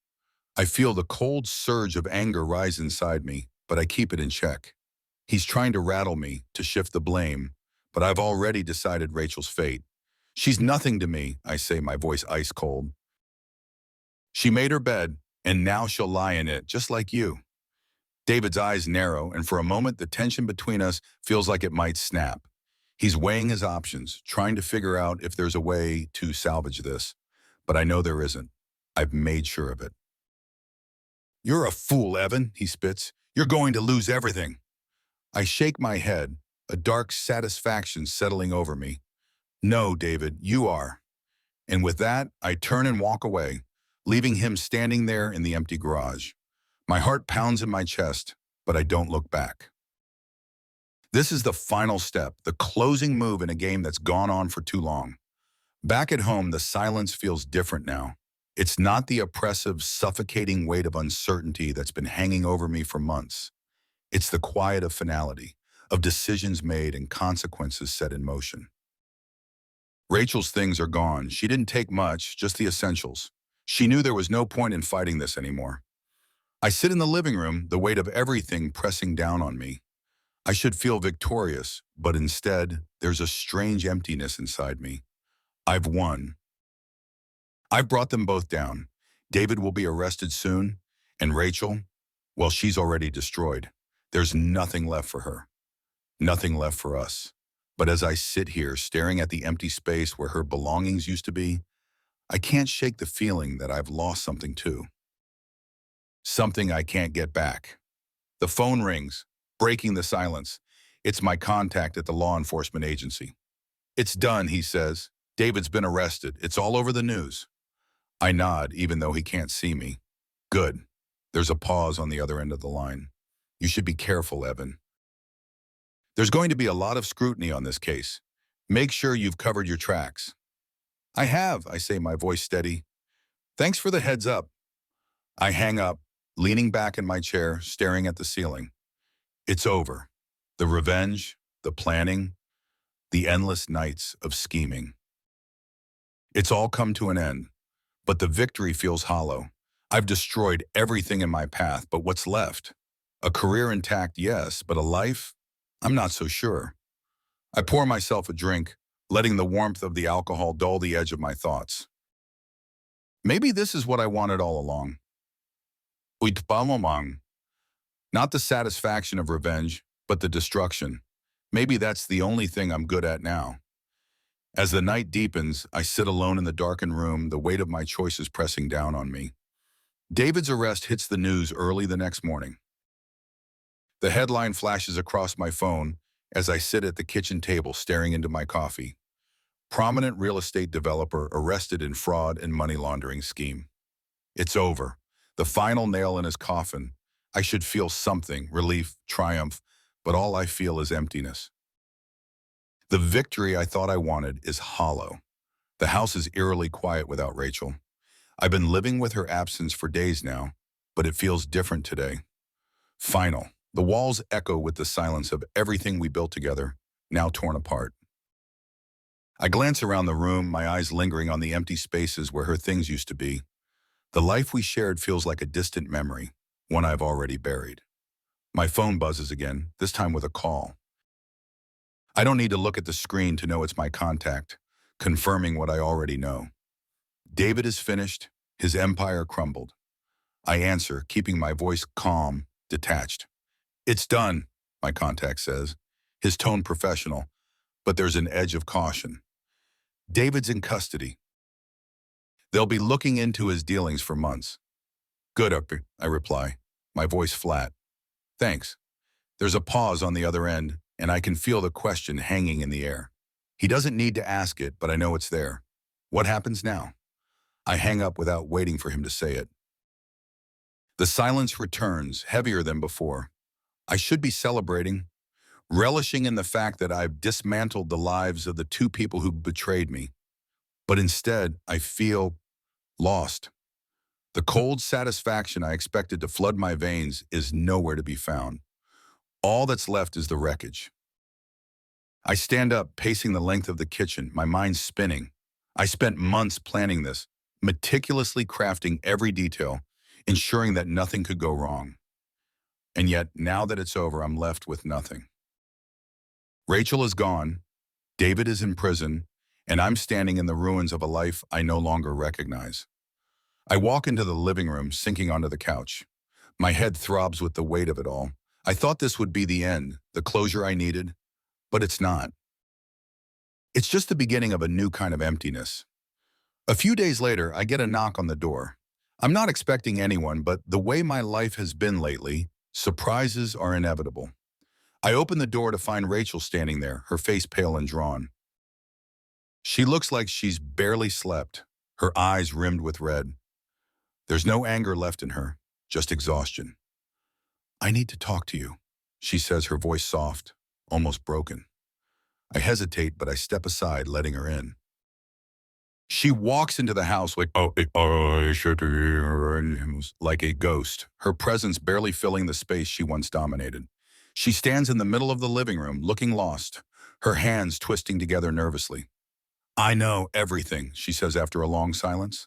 I feel the cold surge of anger rise inside me, but I keep it in check. He's trying to rattle me, to shift the blame, but I've already decided Rachel's fate. "She's nothing to me," I say, my voice ice cold. "She made her bed, and now she'll lie in it, just like you." David's eyes narrow, and for a moment the tension between us feels like it might snap. He's weighing his options, trying to figure out if there's a way to salvage this, but I know there isn't. I've made sure of it. You're a fool, Evan, he spits. You're going to lose everything. I shake my head, a dark satisfaction settling over me. No, David, you are. And with that, I turn and walk away, leaving him standing there in the empty garage. My heart pounds in my chest, but I don't look back. This is the final step, the closing move in a game that's gone on for too long. Back at home, the silence feels different now. It's not the oppressive, suffocating weight of uncertainty that's been hanging over me for months. It's the quiet of finality, of decisions made and consequences set in motion. Rachel's things are gone. She didn't take much, just the essentials. She knew there was no point in fighting this anymore. I sit in the living room, the weight of everything pressing down on me. I should feel victorious, but instead, there's a strange emptiness inside me. I've won. I've brought them both down. David will be arrested soon, and Rachel, well, she's already destroyed. There's nothing left for her. Nothing left for us. But as I sit here staring at the empty space where her belongings used to be, I can't shake the feeling that I've lost something too. Something I can't get back. The phone rings, breaking the silence. It's my contact at the law enforcement agency. It's done, he says. David's been arrested. It's all over the news. I nod, even though he can't see me. Good. There's a pause on the other end of the line. You should be careful, Evan. There's going to be a lot of scrutiny on this case. Make sure you've covered your tracks. I have, I say, my voice steady. Thanks for the heads up. I hang up, leaning back in my chair, staring at the ceiling. It's over. The revenge, the planning, the endless nights of scheming. It's all come to an end, but the victory feels hollow. I've destroyed everything in my path, but what's left? A career intact, yes, but a life? I'm not so sure. I pour myself a drink, letting the warmth of the alcohol dull the edge of my thoughts. Maybe this is what I wanted all along. Uitpamamang. Not the satisfaction of revenge, but the destruction. Maybe that's the only thing I'm good at now. As the night deepens, I sit alone in the darkened room, the weight of my choices pressing down on me. David's arrest hits the news early the next morning. The headline flashes across my phone as I sit at the kitchen table staring into my coffee. Prominent real estate developer arrested in fraud and money laundering scheme. It's over. The final nail in his coffin. I should feel something, relief, triumph, but all I feel is emptiness. The victory I thought I wanted is hollow. The house is eerily quiet without Rachel. I've been living with her absence for days now, but it feels different today. Final. The walls echo with the silence of everything we built together, now torn apart. I glance around the room, my eyes lingering on the empty spaces where her things used to be. The life we shared feels like a distant memory, one I've already buried. My phone buzzes again, this time with a call. I don't need to look at the screen to know it's my contact, confirming what I already know. David is finished, his empire crumbled. I answer, keeping my voice calm, detached. It's done, my contact says, his tone professional, but there's an edge of caution. David's in custody. They'll be looking into his dealings for months. Good, I reply, my voice flat. Thanks. There's a pause on the other end, and I can feel the question hanging in the air. He doesn't need to ask it, but I know it's there. What happens now? I hang up without waiting for him to say it. The silence returns, heavier than before. I should be celebrating, relishing in the fact that I've dismantled the lives of the two people who betrayed me. But instead, I feel lost. The cold satisfaction I expected to flood my veins is nowhere to be found. All that's left is the wreckage. I stand up, pacing the length of the kitchen, my mind spinning. I spent months planning this, meticulously crafting every detail, ensuring that nothing could go wrong. And yet, now that it's over, I'm left with nothing. Rachel is gone, David is in prison, and I'm standing in the ruins of a life I no longer recognize. I walk into the living room, sinking onto the couch. My head throbs with the weight of it all. I thought this would be the end, the closure I needed, but it's not. It's just the beginning of a new kind of emptiness. A few days later, I get a knock on the door. I'm not expecting anyone, but the way my life has been lately, surprises are inevitable. I open the door to find Rachel standing there, her face pale and drawn. She looks like she's barely slept, her eyes rimmed with red. There's no anger left in her, just exhaustion. I need to talk to you, she says, her voice soft, almost broken. I hesitate, but I step aside, letting her in. She walks into the house like a ghost, her presence barely filling the space she once dominated. She stands in the middle of the living room, looking lost, her hands twisting together nervously. I know everything, she says after a long silence.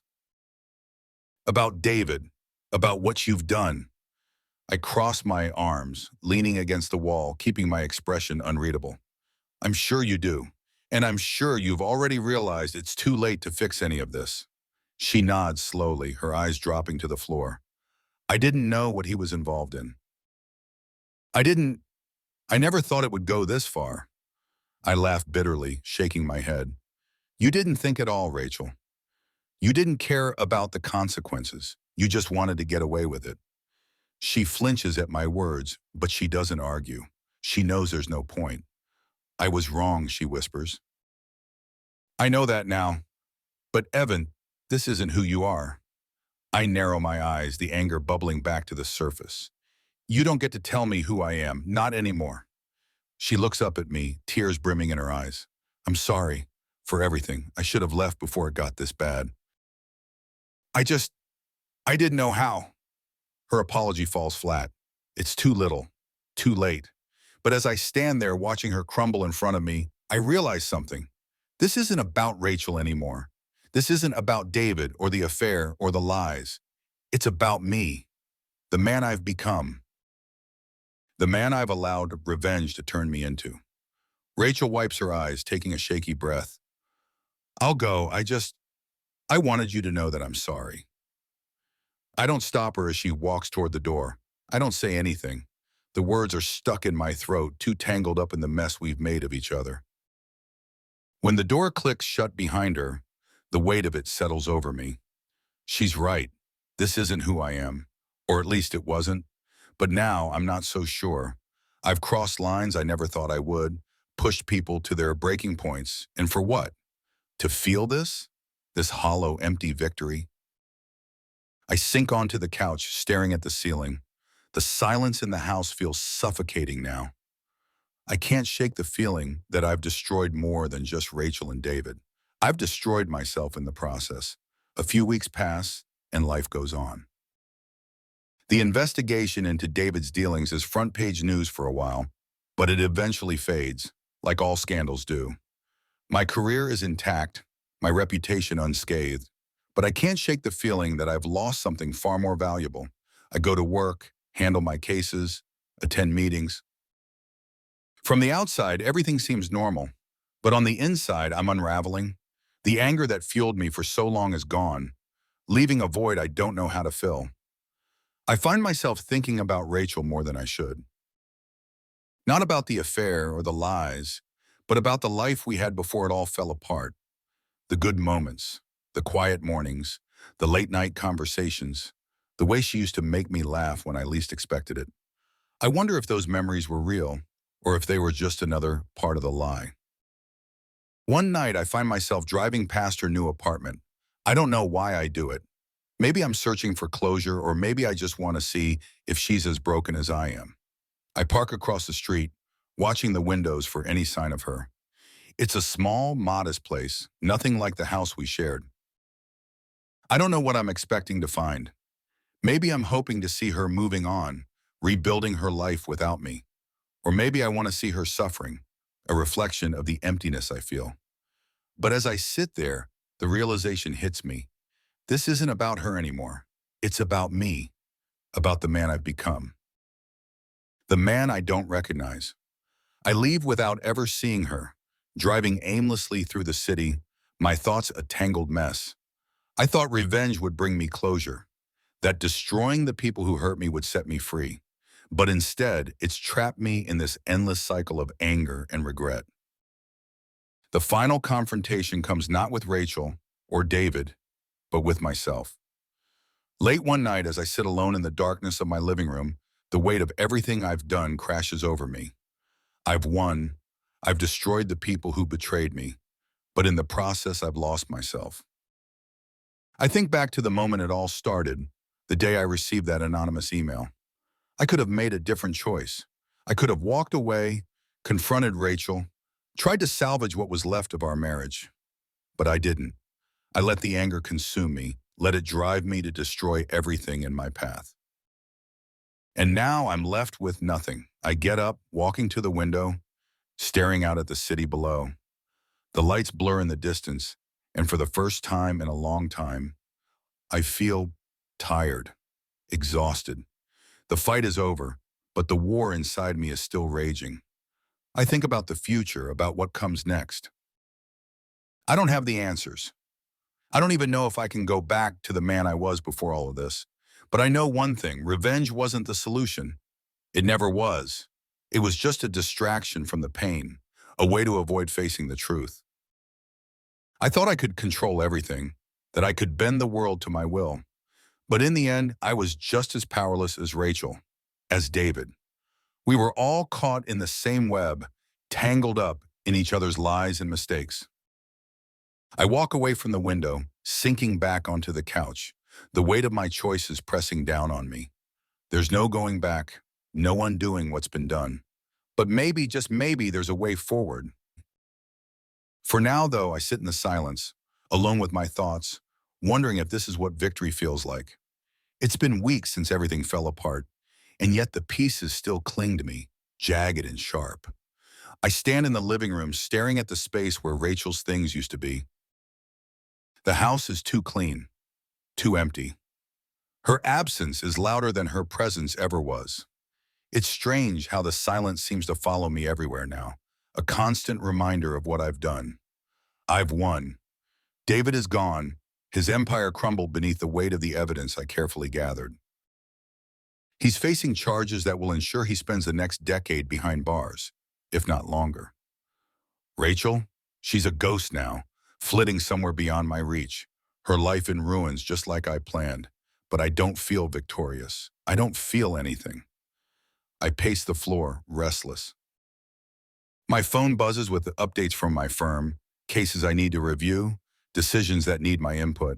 About David, about what you've done. I cross my arms, leaning against the wall, keeping my expression unreadable. I'm sure you do, and I'm sure you've already realized it's too late to fix any of this. She nods slowly, her eyes dropping to the floor. I didn't know what he was involved in. I didn't, I never thought it would go this far. I laughed bitterly, shaking my head. You didn't think at all, Rachel. You didn't care about the consequences. You just wanted to get away with it. She flinches at my words, but she doesn't argue. She knows there's no point. I was wrong, she whispers. I know that now. But Evan, this isn't who you are. I narrow my eyes, the anger bubbling back to the surface. You don't get to tell me who I am, not anymore. She looks up at me, tears brimming in her eyes. I'm sorry for everything. I should have left before it got this bad. I didn't know how. Her apology falls flat. It's too little, too late. But as I stand there watching her crumble in front of me, I realize something. This isn't about Rachel anymore. This isn't about David or the affair or the lies. It's about me, the man I've become, the man I've allowed revenge to turn me into. Rachel wipes her eyes, taking a shaky breath. I'll go. I wanted you to know that I'm sorry. I don't stop her as she walks toward the door. I don't say anything. The words are stuck in my throat, too tangled up in the mess we've made of each other. When the door clicks shut behind her, the weight of it settles over me. She's right. This isn't who I am. Or at least it wasn't. But now I'm not so sure. I've crossed lines I never thought I would, pushed people to their breaking points. And for what? To feel this? This hollow, empty victory? I sink onto the couch, staring at the ceiling. The silence in the house feels suffocating now. I can't shake the feeling that I've destroyed more than just Rachel and David. I've destroyed myself in the process. A few weeks pass, and life goes on. The investigation into David's dealings is front-page news for a while, but it eventually fades, like all scandals do. My career is intact, my reputation unscathed, but I can't shake the feeling that I've lost something far more valuable. I go to work, handle my cases, attend meetings. From the outside, everything seems normal, but on the inside, I'm unraveling. The anger that fueled me for so long is gone, leaving a void I don't know how to fill. I find myself thinking about Rachel more than I should. Not about the affair or the lies, but about the life we had before it all fell apart. The good moments, the quiet mornings, the late-night conversations, the way she used to make me laugh when I least expected it. I wonder if those memories were real, or if they were just another part of the lie. One night, I find myself driving past her new apartment. I don't know why I do it. Maybe I'm searching for closure, or maybe I just want to see if she's as broken as I am. I park across the street, watching the windows for any sign of her. It's a small, modest place, nothing like the house we shared. I don't know what I'm expecting to find. Maybe I'm hoping to see her moving on, rebuilding her life without me. Or maybe I want to see her suffering, a reflection of the emptiness I feel. But as I sit there, the realization hits me. This isn't about her anymore. It's about me, about the man I've become. The man I don't recognize. I leave without ever seeing her, driving aimlessly through the city, my thoughts a tangled mess. I thought revenge would bring me closure, that destroying the people who hurt me would set me free. But instead, it's trapped me in this endless cycle of anger and regret. The final confrontation comes not with Rachel or David, but with myself. Late one night, as I sit alone in the darkness of my living room, the weight of everything I've done crashes over me. I've won. I've destroyed the people who betrayed me, but in the process, I've lost myself. I think back to the moment it all started, the day I received that anonymous email. I could have made a different choice. I could have walked away, confronted Rachel, tried to salvage what was left of our marriage. But I didn't. I let the anger consume me, let it drive me to destroy everything in my path. And now I'm left with nothing. I get up, walking to the window, staring out at the city below. The lights blur in the distance, and for the first time in a long time, I feel tired, exhausted. The fight is over, but the war inside me is still raging. I think about the future, about what comes next. I don't have the answers. I don't even know if I can go back to the man I was before all of this. But I know one thing, revenge wasn't the solution. It never was. It was just a distraction from the pain, a way to avoid facing the truth. I thought I could control everything, that I could bend the world to my will. But in the end, I was just as powerless as Rachel, as David. We were all caught in the same web, tangled up in each other's lies and mistakes. I walk away from the window, sinking back onto the couch, the weight of my choices pressing down on me. There's no going back, no undoing what's been done. But maybe, just maybe, there's a way forward. For now, though, I sit in the silence, alone with my thoughts, wondering if this is what victory feels like. It's been weeks since everything fell apart, and yet the pieces still cling to me, jagged and sharp. I stand in the living room staring at the space where Rachel's things used to be. The house is too clean, too empty. Her absence is louder than her presence ever was. It's strange how the silence seems to follow me everywhere now, a constant reminder of what I've done. I've won. David is gone. His empire crumbled beneath the weight of the evidence I carefully gathered. He's facing charges that will ensure he spends the next decade behind bars, if not longer. Rachel, she's a ghost now, flitting somewhere beyond my reach, her life in ruins just like I planned. But I don't feel victorious. I don't feel anything. I pace the floor, restless. My phone buzzes with the updates from my firm, cases I need to review, decisions that need my input.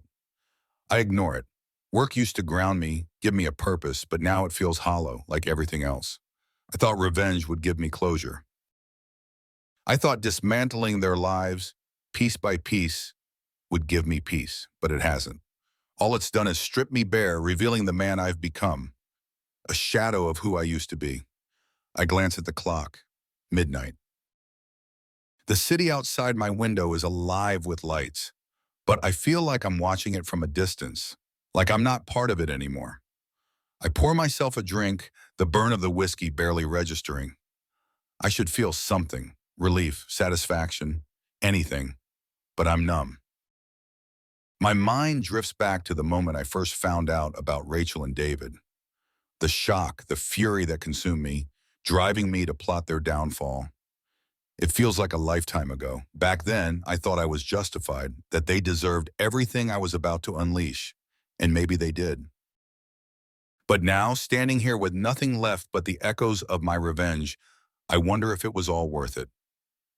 I ignore it. Work used to ground me, give me a purpose, but now it feels hollow, like everything else. I thought revenge would give me closure. I thought dismantling their lives, piece by piece, would give me peace, but it hasn't. All it's done is strip me bare, revealing the man I've become, a shadow of who I used to be. I glance at the clock. Midnight. The city outside my window is alive with lights, but I feel like I'm watching it from a distance, like I'm not part of it anymore. I pour myself a drink, the burn of the whiskey barely registering. I should feel something, relief, satisfaction, anything, but I'm numb. My mind drifts back to the moment I first found out about Rachel and David. The shock, the fury that consumed me, driving me to plot their downfall. It feels like a lifetime ago. Back then, I thought I was justified, that they deserved everything I was about to unleash, and maybe they did. But now, standing here with nothing left but the echoes of my revenge, I wonder if it was all worth it.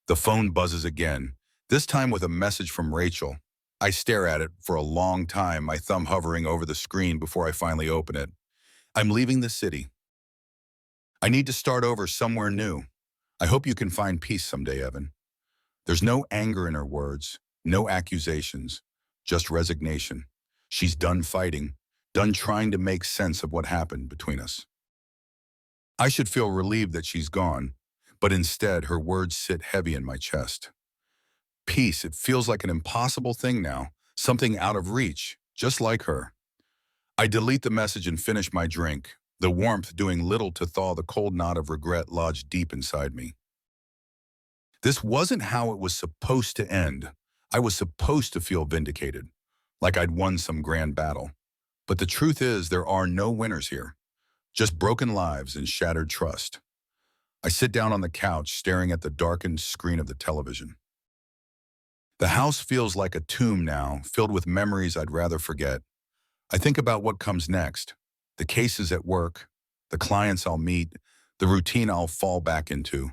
The phone buzzes again, this time with a message from Rachel. I stare at it for a long time, my thumb hovering over the screen before I finally open it. I'm leaving the city. I need to start over somewhere new. I hope you can find peace someday, Evan. There's no anger in her words, no accusations, just resignation. She's done fighting, done trying to make sense of what happened between us. I should feel relieved that she's gone, but instead her words sit heavy in my chest. Peace, it feels like an impossible thing now, something out of reach, just like her. I delete the message and finish my drink, the warmth doing little to thaw the cold knot of regret lodged deep inside me. This wasn't how it was supposed to end. I was supposed to feel vindicated, like I'd won some grand battle. But the truth is, there are no winners here, just broken lives and shattered trust. I sit down on the couch, staring at the darkened screen of the television. The house feels like a tomb now, filled with memories I'd rather forget. I think about what comes next, the cases at work, the clients I'll meet, the routine I'll fall back into.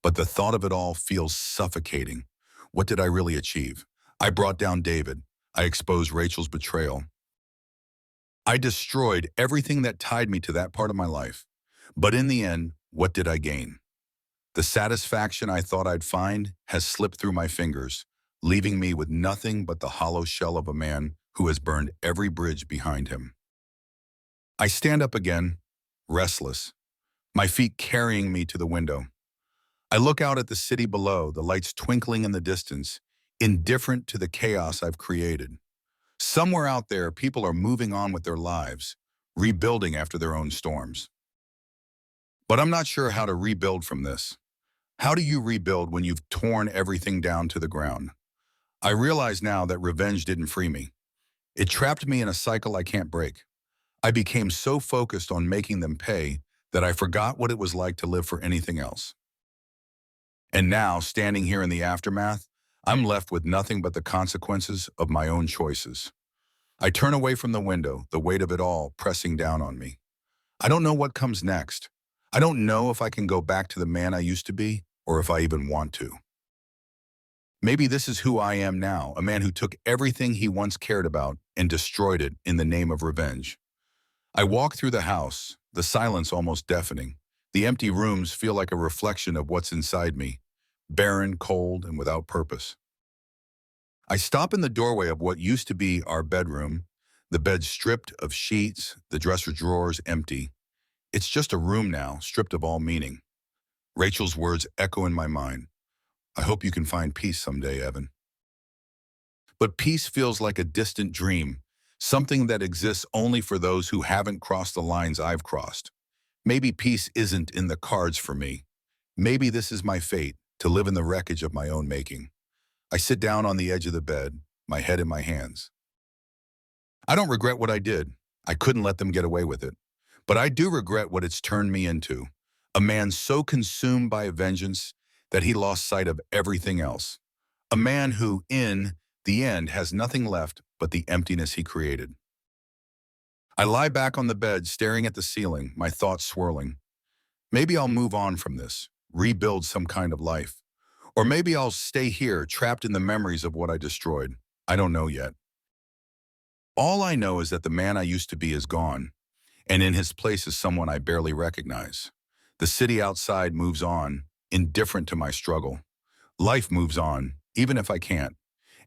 But the thought of it all feels suffocating. What did I really achieve? I brought down David. I exposed Rachel's betrayal. I destroyed everything that tied me to that part of my life. But in the end, what did I gain? The satisfaction I thought I'd find has slipped through my fingers, leaving me with nothing but the hollow shell of a man who has burned every bridge behind him. I stand up again, restless, my feet carrying me to the window. I look out at the city below, the lights twinkling in the distance, indifferent to the chaos I've created. Somewhere out there, people are moving on with their lives, rebuilding after their own storms. But I'm not sure how to rebuild from this. How do you rebuild when you've torn everything down to the ground? I realize now that revenge didn't free me. It trapped me in a cycle I can't break. I became so focused on making them pay that I forgot what it was like to live for anything else. And now, standing here in the aftermath, I'm left with nothing but the consequences of my own choices. I turn away from the window, the weight of it all pressing down on me. I don't know what comes next. I don't know if I can go back to the man I used to be, or if I even want to. Maybe this is who I am now, a man who took everything he once cared about and destroyed it in the name of revenge. I walk through the house, the silence almost deafening. The empty rooms feel like a reflection of what's inside me, barren, cold, and without purpose. I stop in the doorway of what used to be our bedroom, the bed stripped of sheets, the dresser drawers empty. It's just a room now, stripped of all meaning. Rachel's words echo in my mind. I hope you can find peace someday, Evan. But peace feels like a distant dream, something that exists only for those who haven't crossed the lines I've crossed. Maybe peace isn't in the cards for me. Maybe this is my fate, to live in the wreckage of my own making. I sit down on the edge of the bed, my head in my hands. I don't regret what I did. I couldn't let them get away with it. But I do regret what it's turned me into. A man so consumed by vengeance that he lost sight of everything else. A man who, in the end, has nothing left but the emptiness he created. I lie back on the bed, staring at the ceiling, my thoughts swirling. Maybe I'll move on from this, rebuild some kind of life. Or maybe I'll stay here, trapped in the memories of what I destroyed. I don't know yet. All I know is that the man I used to be is gone, and in his place is someone I barely recognize. The city outside moves on, indifferent to my struggle. Life moves on, even if I can't.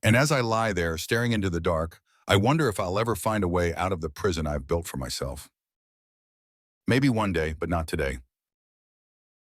And as I lie there, staring into the dark, I wonder if I'll ever find a way out of the prison I've built for myself. Maybe one day, but not today.